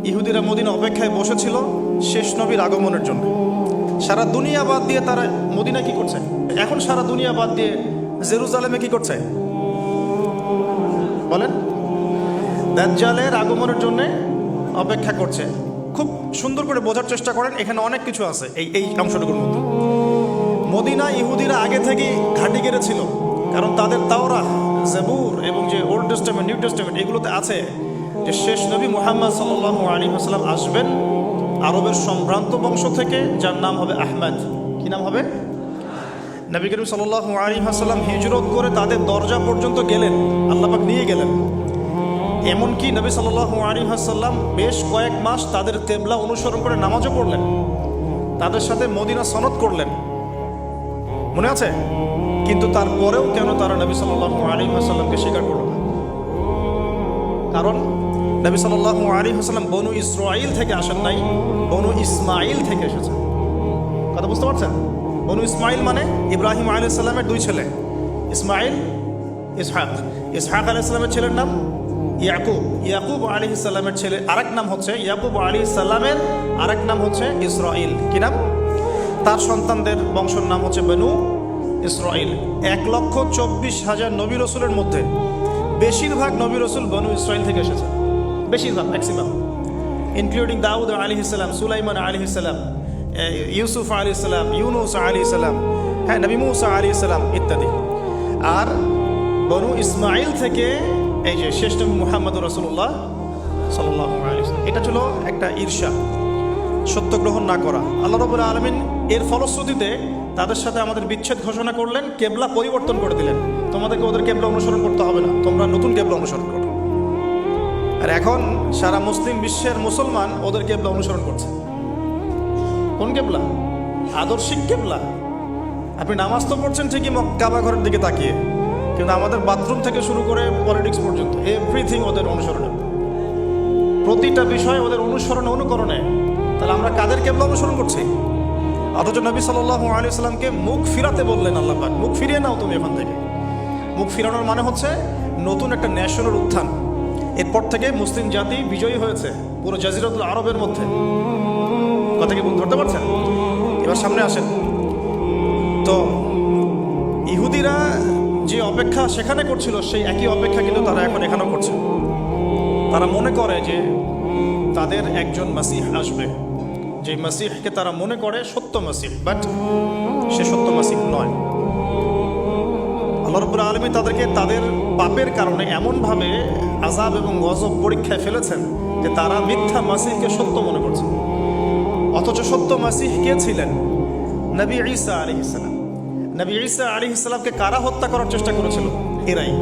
ইহুদিরা মদিনা অপেক্ষায় বসেছিল শেষ নবীর আগমনের জন্য। সারা দুনিয়া বাদ দিয়ে তারা মদিনা কি করছে? এখন সারা দুনিয়া বাদ দিয়ে জেরুজালেমে কি করছে বলেন? দাজ্জালের আগমনের জন্য অপেক্ষা করছে। খুব সুন্দর করে বোঝার চেষ্টা করেন, এখানে অনেক কিছু আছে এই অংশটুকুর মধ্যে। মদিনা ইহুদিরা আগে থেকেই ঘাঁটি গেড়েছিল, কারণ তাদের তাওরাত, জাবুর এবং যে ওল্ড টেস্টামেন্ট, নিউ টেস্টামেন্ট, এগুলোতে আছে যে শেষ নবী মুহাম্মদ সাল্লাল্লাহু আলাইহি ওয়াসাল্লাম আসবেন আরবের সম্ভ্রান্ত বংশ থেকে, যার নাম হবে আহমদ। কি নাম হবে? নবী করিম সাল্লাল্লাহু আলাইহি ওয়াসাল্লাম হিজরত করে তাদের দরজা পর্যন্ত গেলেন, আল্লাহ পাক নিয়ে গেলেন। এমনকি নবী সাল্লাল্লাহু আলাইহি ওয়াসাল্লাম বেশ কয়েক মাস তাদের কিবলা অনুসরণ করে নামাজও পড়লেন, তাদের সাথে মদিনা সনদ করলেন, মনে আছে? কিন্তু তারপরেও কেন তারা নবী সাল্লাল্লাহু আলাইহি ওয়াসাল্লামকে স্বীকার করল না? কারণ নবী সাল্লাল্লাহু আলাইহি ওয়াসাল্লাম বনু ইসরাঈল থেকে আসেন নাই, বনু ইসমাঈল থেকে এসেছেন। কথা বুঝতে পারছেন? বনু ইসমাঈল মানে ইব্রাহিম আলাইহিস সালামের দুই ছেলে, ইসমাঈল, ইসহাক। ইসহাক আলাইহিস সালামের ছেলের নাম ইয়াকুব। ইয়াকুব আলাইহিস সালামের ছেলে আরেক নাম হচ্ছে, ইয়াকুব আলাইহিস সালামের আরেক নাম হচ্ছে ইসরাঈল। কি নাম? তার সন্তানদের বংশের নাম হচ্ছে বনু ইসরাঈল। 1,24,000 নবী রসুলের মধ্যে বেশিরভাগ নবী রসুল বনু ইসরাঈল থেকে এসেছে, বেশিরভাগ, ম্যাক্সিমাম, ইনক্লুডিং দাউদ আলাইহিস সালাম, সুলাইমান আলাইহিস সালাম, ইউসুফ আলাইহিস সালাম, ইউনুস আলাইহিস সালাম, হ্যাঁ, নবী মুসা আলাইহিস সালাম ইত্যাদি। আর বনু ইসমাঈল থেকে এই যে শেষ নবী মুহাম্মদুর রাসূলুল্লাহ সাল্লাল্লাহু আলাইহি ওয়াসাল্লাম। এটা ছিল একটা ঈর্ষা, সত্য গ্রহণ না করা। আল্লাহ রাব্বুল আলামিন এর ফলশ্রুতিতে তাদের সাথে আমাদের বিচ্ছেদ ঘোষণা করলেন, কেবলা পরিবর্তন করে দিলেন। তোমাদেরকে ওদের কেবলা অনুসরণ করতে হবে না, তোমরা নতুন কেবলা অনুসরণ করো। আর এখন সারা মুসলিম বিশ্বের মুসলমান ওদের কেবলা অনুসরণ করছে। কোন কেবলা? আদর্শিক কেবলা। আপনি নামাজ তো পড়ছেন ঠিকই কাবা ঘরের দিকে তাকিয়ে, কিন্তু আমাদের বাথরুম থেকে শুরু করে পলিটিক্স পর্যন্ত এভরিথিং ওদের অনুসরণে, প্রতিটা বিষয় ওদের অনুসরণে, অনুকরণে। তাহলে আমরা কাদের কেবলা অনুসরণ করছি? অথচ নবী সাল্লাল্লাহু আলাইহি ওয়াসাল্লামকে মুখ ফিরাতে বললেন আল্লাহ পাক, মুখ ফিরিয়ে নাও তুমি এখান থেকে। মুখ ফিরানোর মানে হচ্ছে নতুন একটা ন্যাশনের উত্থান। এরপর থেকে মুসলিম জাতি বিজয়ী হয়েছে পুরো জাজিরাতুল আরবের মধ্যে। কথা কি ধরতে পারছেন? এবার সামনে আসেন। তো ইহুদিরা যে অপেক্ষা সেখানে করছিল, সেই একই অপেক্ষা কিন্তু তারা এখন এখানেও করছে। তারা মনে করে যে তাদের একজন মাসিহ আসবে, যে মাসিহকে তারা মনে করে সত্য মাসিহ, বাট সে সত্য মাসিহ নয়। আল্লাহ রাব্বুল আলামিন তাদেরকে তাদের পাপের কারণে এমনভাবে আযাব এবং গজব পরীক্ষায় ফেলেছেন যে তারা মিথ্যা মাসিহকে সত্য মনে করছে। অথচ সত্য মাসিহ কে ছিলেন? নবী ঈসা আলাইহিস সালাম। নবী ঈসা আলাইহিস সালামকে কারা হত্যা করার চেষ্টা করেছিল? এরাই।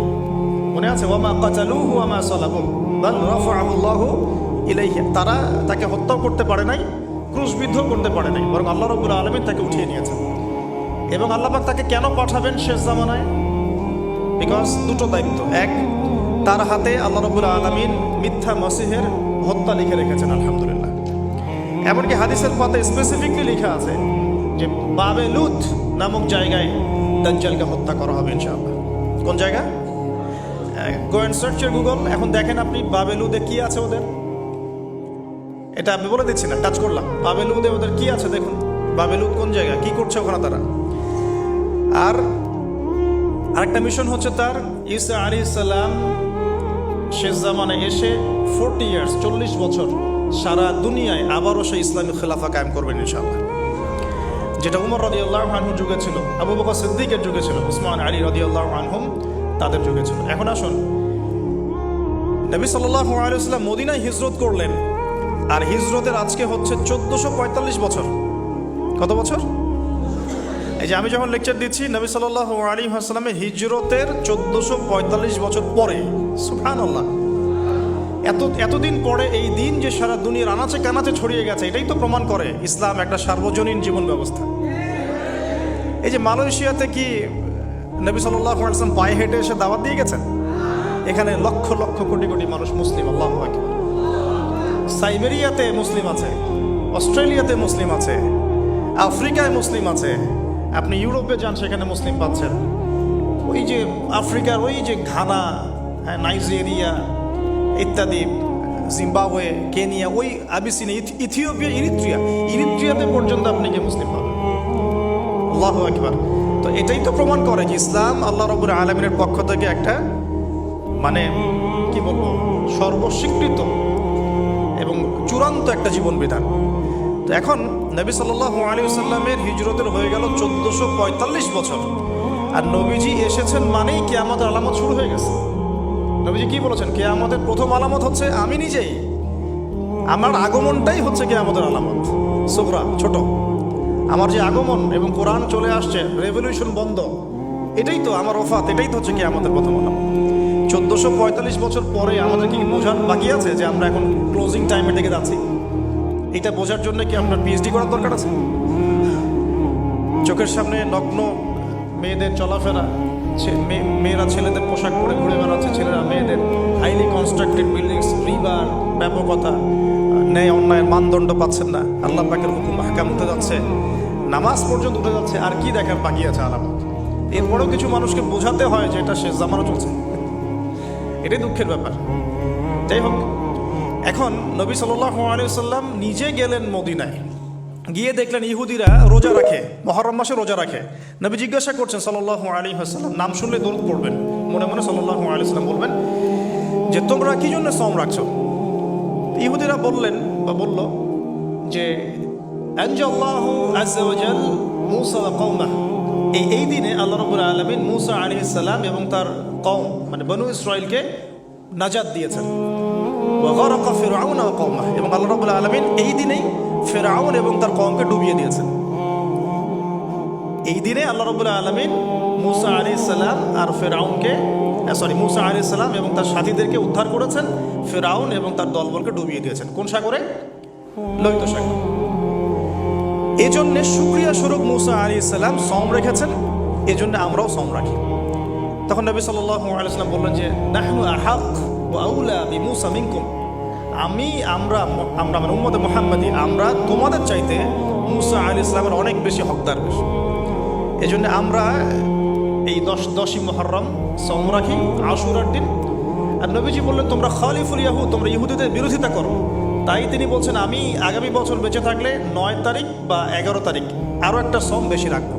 মনে আছে? ওয়ামা কাতালুহু ওয়ামা সালাবুহু বাল রাফাআহু আল্লাহু ইলাইহি। তারা তাকে হত্যাও করতে পারে নাই, ক্রুশবিদ্ধ করতে পারে নাই, বরং আল্লাহ রাব্বুল আলামিন তাকে উঠিয়ে নিয়েছেন। এবং আল্লাহ পাক তাকে কেন পাঠাবেন শেষ জামানায়? বিকজ দুটো দায়িত্ব। এক, তার হাতে আল্লাহ রাব্বুল আলামিন মিথ্যা মাসিহের হত্যা লিখে রেখেছেন, আলহামদুলিল্লাহ। এমনকি হাদিসের পাতায় স্পেসিফিকলি লেখা আছে যে বাবেলুত নামক জায়গায় দাজ্জালকে হত্যা করা হবে ইনশাআল্লাহ। কোন জায়গা? Go and search your Google. এখন দেখেন আপনি বাবেলুদে কি আছে ওদের। এটা আমি বলে দিচ্ছি না, টাচ করলাম। বাবেলুদে ওদের কি আছে দেখুন। বাবেলুদ কোন জায়গা, কি করছে ওখানে তারা। আর আরেকটা মিশন হচ্ছে তার, ঈসা আলাইহিস সালাম শেষ জামানায় এসে 40 ইয়ার্স, 40 বছর সারা দুনিয়ায় আবারও সে ইসলামী খেলাফা কায়েম করবেন ইনশাআল্লাহ। যেটা উমর রাদিয়াল্লাহু আনহুর যুগে ছিল, আবু বকর সিদ্দিকের যুগে ছিল, উসমান আলী রাদিয়াল্লাহু আনহুম তাদের যুগে ছিল। এখন আসুন, নবী সাল্লাল্লাহু আলাইহি ওয়াসাল্লাম মদিনায় হিজরত করলেন, আর হিজরতের আজকে হচ্ছে 1445 বছর। কত বছর? এই যে আমি যখন লেকচার দিচ্ছি, নবী সাল্লাল্লাহু আলাইহি ওয়াসাল্লামের হিজরতের 1445 বছর পরে। সুবহানাল্লাহ। এতদিন পরে এই দিন যে সারা দুনিয়ার আনাচে কানাচে ছড়িয়ে গেছে, এটাই তো প্রমাণ করে ইসলাম একটা সার্বজনীন জীবন ব্যবস্থা। এই যে মালয়েশিয়াতে কি নবী সাল্লাল্লাহু আলাইহি ওয়াসাল্লাম পায়ে হেঁটে এসে দাওয়াত দিয়ে গেছেন? এখানে লক্ষ লক্ষ কোটি কোটি মানুষ মুসলিম, আল্লাহু আকবার। সাইবেরিয়াতে মুসলিম আছে, অস্ট্রেলিয়াতে মুসলিম আছে, আফ্রিকায় মুসলিম আছে, আপনি ইউরোপে যান সেখানে মুসলিম পাচ্ছেন। ওই যে আফ্রিকার ওই যে ঘানা, নাইজেরিয়া ইত্যাদি, জিম্বাবুয়ে, কেনিয়া, ওই আবিসিনিয়া, ইথিওপিয়া, ইরিত্রিয়াতে পর্যন্ত আপনি গিয়ে মুসলিম পাবেন। আল্লাহু আকবার। তো এটাই তো প্রমাণ করে যে ইসলাম আল্লাহ রাব্বুল আলামিনের পক্ষ থেকে একটা মানে কি বলবো সর্বস্বীকৃত এবং চূড়ান্ত একটা জীবন বিধান। তো এখন নবী সাল্লাল্লাহু আলাইহি ওয়াসাল্লামের হিজরতের হয়ে গেল 1445 বছর, আর নবীজি এসেছেন মানেই কিয়ামতের আলামত শুরু হয়ে গেছে। নবীজি কি বলেছেন? কিয়ামতের প্রথম আলামত হচ্ছে আমি নিজেই, আমার আগমনটাই হচ্ছে কিয়ামতের আলামত সুগরা, ছোট। আমার যে আগমন এবং কোরআন চলে আসছে, রেভলিউশন বন্ধ, এটাই তো আমার ওফাত, এটাই তো হচ্ছে কিয়ামতের প্রথম আলামত। 1445 বছর পরে আমাদের কি বোঝার বাকি আছে যে আমরা এখন ক্লোজিং টাইমের দিকে যাচ্ছি? এটা বোঝার জন্য কি আপনার পিএইচডি করার দরকার আছে? চোখের সামনে নগ্ন মেয়েদের চলাফেরা, মেয়েরা ছেলেদের পোশাক পরে ঘুরে বেড়াচ্ছে, ছেলেরা মেয়েদের, হাইলি কনস্ট্রাক্টেড বিল্ডিংস, রিবার, ব্যাপকতা, ন্যায় অন্যায়ের মানদণ্ড পাচ্ছেন না, আল্লাহ পাকের হুকুম আহকাম উঠে যাচ্ছে, নামাজ পর্যন্ত উঠে যাচ্ছে, আর কি দেখার বাকি আছে আলামত? এরপরেও কিছু মানুষকে বোঝাতে হয় যে এটা শেষ জামানো চলছে, এটাই দুঃখের ব্যাপার। যাই হোক, এখন নবী সাল্লাল্লাহু আলাইহি ওয়াসাল্লাম নিজে গেলেন মদিনায়, গিয়ে দেখলেন ইহুদিরা রোজা রাখে, মুহররম মাসে রোজা রাখে। নবী জিজ্ঞাসা করছেন সাল্লাল্লাহু আলাইহি ওয়াসাল্লাম, নাম শুনলে দরুদ পড়বেন, মনে মনে সাল্লাল্লাহু আলাইহি ওয়াসাল্লাম বলবেন যে তোমরা কি জন্য সওম রাখছো? ইহুদিরা বললেন বা বলল যে আনজাল্লাহু আযজা ওয়া জাল মূসা ওয়া কওমাহ, এই দিনে আল্লাহ রাব্বুল আলামিন মূসা আলাইহিস সালাম এবং তার কওম মানে বনু ইসরাইলকে নাজাত দিয়েছেন। ওয়া গরাকা ফিরআউন ওয়া কওমাহ, এবং আল্লাহ রাব্বুল আলামিন এই দিনেই ফিরআউন এবং তার কওমকে ডুবিয়ে দিয়েছেন। এই দিনে আল্লাহ রাব্বুল আলামিন মূসা আলাইহিস সালাম আর ফিরআউনকে মূসা আলাইহিস সালাম এবং তার সাথীদেরকে উদ্ধার করেছেন, ফিরআউন এবং তার দলবলকে ডুবিয়ে দিয়েছেন। কোন সাগরে? লোহিত সাগর। এজন্য শুকরিয়া স্বরূপ মূসা আলাইহিস সালাম সওম রেখেছেন, এজন্য আমরাও সওম রাখি। তখন নবী সাল্লাল্লাহু আলাইহি ওয়াসাল্লাম বললেন যে নাহনু আহাক ওয়া আউলা বিমূসা মিনকুম, আমরা মানে উম্মতে মুহাম্মাদি, আমরা তোমাদের চাইতে মূসা আলাইহিস সালামের অনেক বেশি হকদার বেশি। এজন্য আমরা এই 10ই মুহররম সওম রাখি, আশুরার দিন। আর নবীজি বললেন তোমরা খালিফুল ইয়াহুদ, তোমরা ইহুদিদের বিরোধিতা করো। তাই তিনি বলছেন আমি আগামী বছর বেঁচে থাকলে 9 তারিখ বা 11 তারিখ আরও একটা সওম বেশি রাখবো।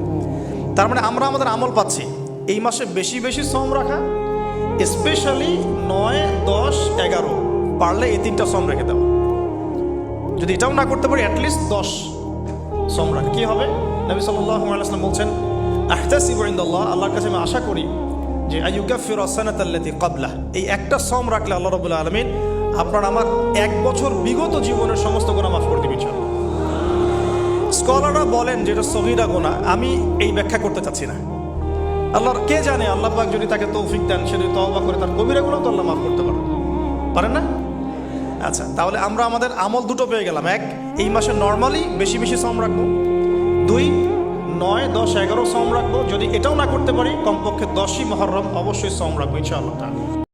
তার মানে আমরা আমাদের আমল পাচ্ছি এই মাসে বেশি বেশি সওম রাখা, স্পেশালি 9, 10, 11, পারলে এই 3টা সওম রেখে দেওয়া। যদি এটাও না করতে পারি অ্যাটলিস্ট 10 সওম রাখা। কী হবে? নবী সাল্লাল্লাহু আলাইহি ওয়াসাল্লাম বলছেন আহতাসিবু ইনদাল্লাহ, আল্লাহর কাছে আমি আশা করি যে আইয়ুকাফিরু আস-সানাতাল্লাতী ক্বাবলাহ, এই একটা সওম রাখলে আল্লাহ রাব্বুল আলামিন আপনার আমার 1 বছর বিগত জীবনের সমস্ত গুনাহ মাফ করে দিবেন ইনশাআল্লাহ। স্কলাররা বলেন যেটা সগীরা গুনাহ, আমি এই ব্যাখ্যা করতে চাচ্ছি না। আল্লাহর কে জানে, আল্লাহ পাক যদি তাকে তৌফিক দেন, সে যদি তওবা করে তার কবিরা গুনাহ তো আল্লাহ মাফ করতে পারেন না? আচ্ছা, তাহলে আমরা আমাদের আমল দুটো পেয়ে গেলাম। 1, এই মাসে নর্মালি বেশি বেশি সওম রাখবো। 2, 9, 10, 11 সওম রাখবো। যদি এটাও না করতে পারি কমপক্ষে 10ই মুহররম অবশ্যই সওম রাখবো ইনশাআল্লাহ।